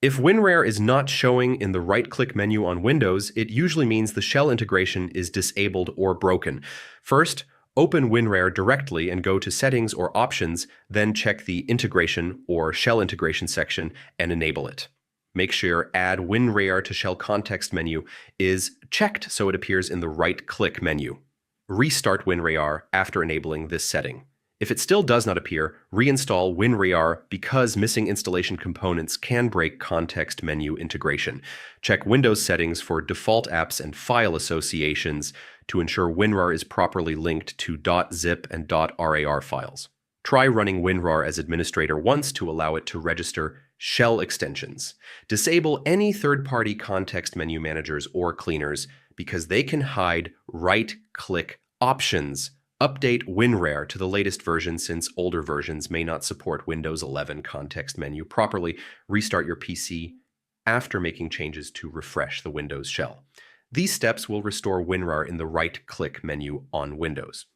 If WinRAR is not showing in the right-click menu on Windows, it usually means the shell integration is disabled or broken. First, open WinRAR directly and go to Settings or Options, then check the Integration or Shell Integration section and enable it. Make sure Add WinRAR to Shell context menu is checked so it appears in the right-click menu. Restart WinRAR after enabling this setting. If it still does not appear, reinstall WinRAR because missing installation components can break context menu integration. Check Windows settings for default apps and file associations to ensure WinRAR is properly linked to .zip and .rar files. Try running WinRAR as administrator once to allow it to register shell extensions. Disable any third-party context menu managers or cleaners because they can hide right-click options. Update WinRAR to the latest version since older versions may not support Windows 11 context menu properly. Restart your PC after making changes to refresh the Windows shell. These steps will restore WinRAR in the right-click menu on Windows.